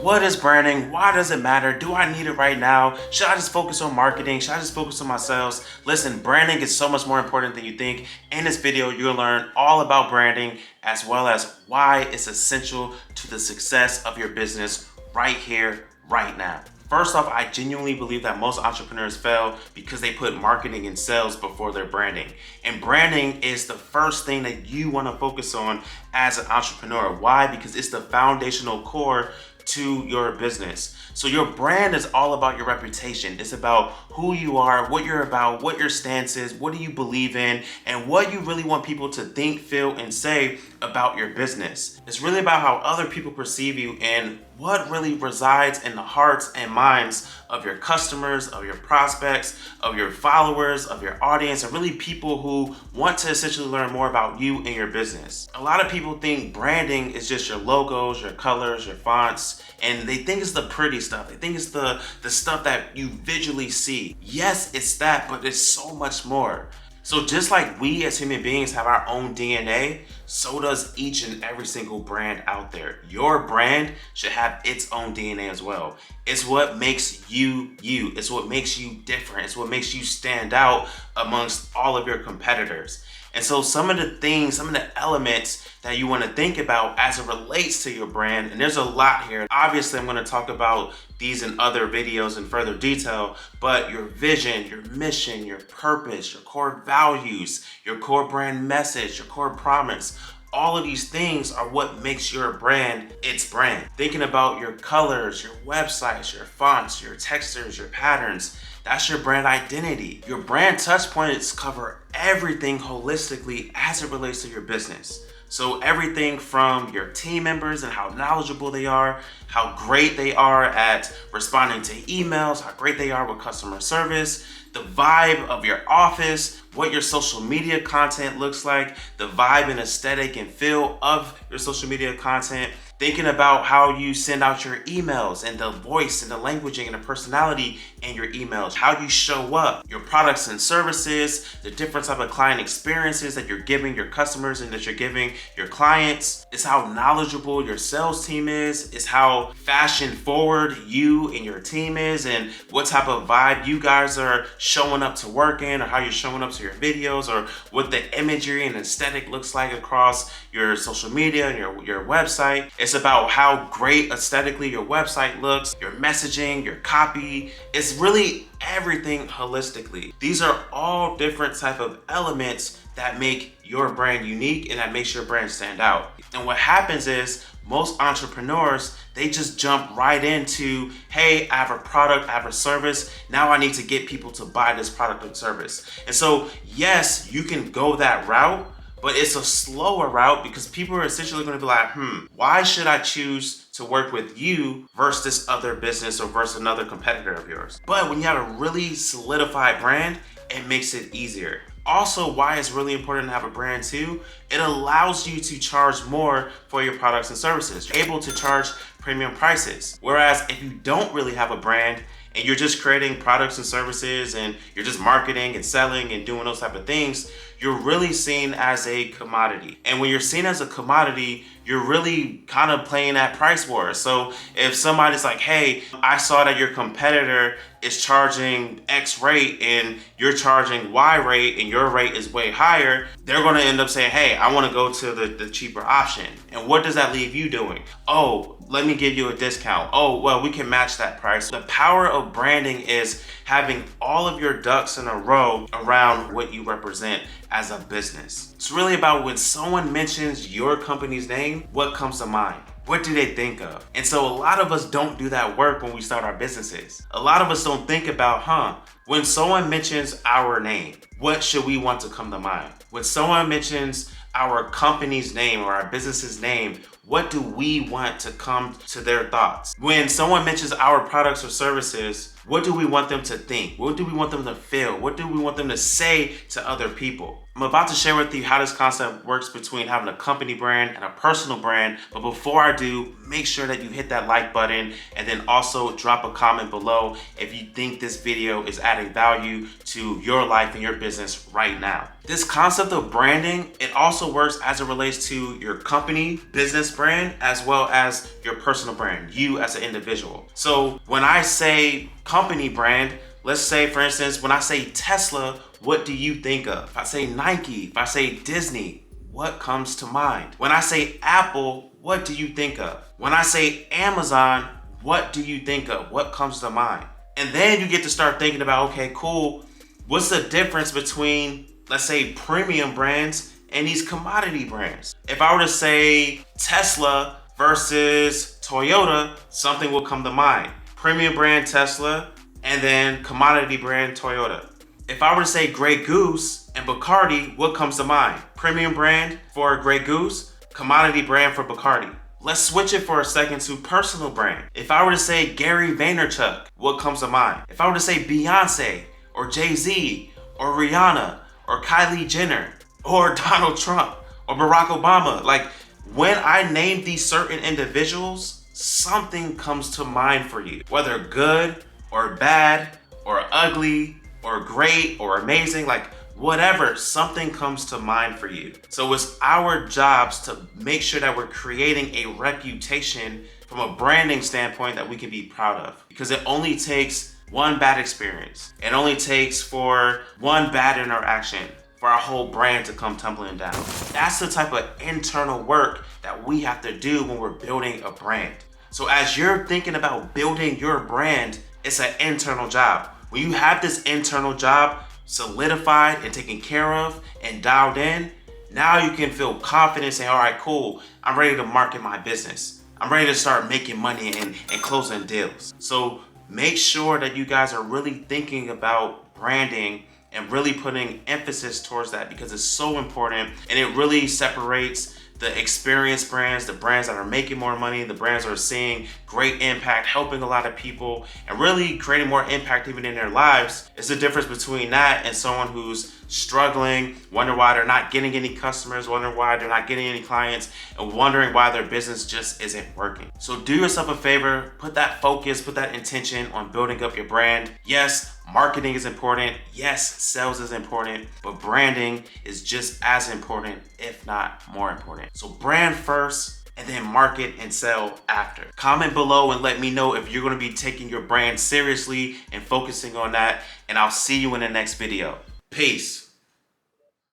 What is branding? Why does it matter? Do I need it right now? Should I just focus on marketing? Should I just focus on my sales? Listen, branding is so much more important than you think. In this video, you'll learn all about branding as well as why it's essential to the success of your business right here, right now. First off, I genuinely believe that most entrepreneurs fail because they put marketing and sales before their branding. And branding is the first thing that you want to focus on as an entrepreneur. Why? Because it's the foundational core to your business. So your brand is all about your reputation. It's about who you are, what you're about, what your stance is, what do you believe in, and what you really want people to think, feel, and say about your business. It's really about how other people perceive you and what really resides in the hearts and minds of your customers, of your prospects, of your followers, of your audience, and really people who want to essentially learn more about you and your business. A lot of people think branding is just your logos, your colors, your fonts, and they think it's the pretty stuff. They think it's the stuff that you visually see. Yes, it's that, but it's so much more. So just like we as human beings have our own DNA, so does each and every single brand out there. Your brand should have its own DNA as well. It's what makes you you. It's what makes you different. It's what makes you stand out amongst all of your competitors. And so some of the things, some of the elements that you want to think about as it relates to your brand, and there's a lot here. Obviously, I'm going to talk about these in other videos in further detail, but your vision, your mission, your purpose, your core values, your core brand message, your core promise, all of these things are what makes your brand its brand. Thinking about your colors, your websites, your fonts, your textures, your patterns, that's your brand identity. Your brand touch points cover everything holistically as it relates to your business. So everything from your team members and how knowledgeable they are, how great they are at responding to emails, how great they are with customer service, the vibe of your office, what your social media content looks like, the vibe and aesthetic and feel of your social media content, thinking about how you send out your emails and the voice and the languaging and the personality in your emails, how you show up, your products and services, the different type of client experiences that you're giving your customers and that you're giving your clients. It's how knowledgeable your sales team is. It's how fashion forward you and your team is and what type of vibe you guys are showing up to work in, or how you're showing up to your videos, or what the imagery and aesthetic looks like across your social media and your website. It's about how great aesthetically your website looks, your messaging, your copy. It's really everything holistically. These are all different type of elements that make your brand unique and that makes your brand stand out. And what happens is most entrepreneurs, they just jump right into, hey, I have a product, I have a service. Now I need to get people to buy this product or service. And so, yes, you can go that route, but it's a slower route because people are essentially going to be like, why should I choose to work with you versus this other business or versus another competitor of yours? But when you have a really solidified brand, it makes it easier. Also, why it's really important to have a brand too, it allows you to charge more for your products and services. You're able to charge premium prices. Whereas if you don't really have a brand and you're just creating products and services and you're just marketing and selling and doing those type of things, you're really seen as a commodity. And when you're seen as a commodity, you're really kind of playing that price war. So if somebody's like, hey, I saw that your competitor is charging X rate and you're charging Y rate and your rate is way higher, they're going to end up saying, hey, I want to go to the cheaper option. And what does that leave you doing? Oh, let me give you a discount. Oh, well, we can match that price. The power of branding is having all of your ducks in a row around what you represent as a business. It's really about when someone mentions your company's name, what comes to mind? What do they think of? And so a lot of us don't do that work when we start our businesses. A lot of us don't think about, when someone mentions our name, what should we want to come to mind? When someone mentions our company's name or our business's name, what do we want to come to their thoughts? When someone mentions our products or services, what do we want them to think? What do we want them to feel? What do we want them to say to other people? I'm about to share with you how this concept works between having a company brand and a personal brand. But before I do, make sure that you hit that like button and then also drop a comment below if you think this video is adding value to your life and your business right now. This concept of branding, it also works as it relates to your company, business brand as well as your personal brand, you as an individual. So when I say company brand, let's say for instance, when I say Tesla, what do you think of? If I say Nike, if I say Disney, what comes to mind? When I say Apple, what do you think of? When I say Amazon, what do you think of? What comes to mind? And then you get to start thinking about, okay, cool, what's the difference between, let's say, premium brands and these commodity brands? If I were to say Tesla versus Toyota, something will come to mind. Premium brand Tesla and then commodity brand Toyota. If I were to say Grey Goose and Bacardi, what comes to mind? Premium brand for Grey Goose, commodity brand for Bacardi. Let's switch it for a second to personal brand. If I were to say Gary Vaynerchuk, what comes to mind? If I were to say Beyonce or Jay-Z or Rihanna or Kylie Jenner or Donald Trump or Barack Obama, like when I name these certain individuals, something comes to mind for you, whether good or bad or ugly or great or amazing, like whatever, something comes to mind for you. So it's our jobs to make sure that we're creating a reputation from a branding standpoint that we can be proud of, because it only takes one bad experience. It only takes for one bad interaction for our whole brand to come tumbling down. That's the type of internal work that we have to do when we're building a brand. So as you're thinking about building your brand, it's an internal job. When you have this internal job solidified and taken care of and dialed in, now you can feel confident saying, all right, cool, I'm ready to market my business. I'm ready to start making money and closing deals. So make sure that you guys are really thinking about branding and really putting emphasis towards that, because it's so important and it really separates the experienced brands, the brands that are making more money, the brands that are seeing great impact, helping a lot of people, and really creating more impact even in their lives. It's the difference between that and someone who's struggling, wonder why they're not getting any customers, wondering why they're not getting any clients, and wondering why their business just isn't working. So do yourself a favor, put that focus, put that intention on building up your brand. Yes, marketing is important. Yes, sales is important, but branding is just as important, if not more important. So brand first, and then market and sell after. Comment below and let me know if you're gonna be taking your brand seriously and focusing on that, and I'll see you in the next video. Peace.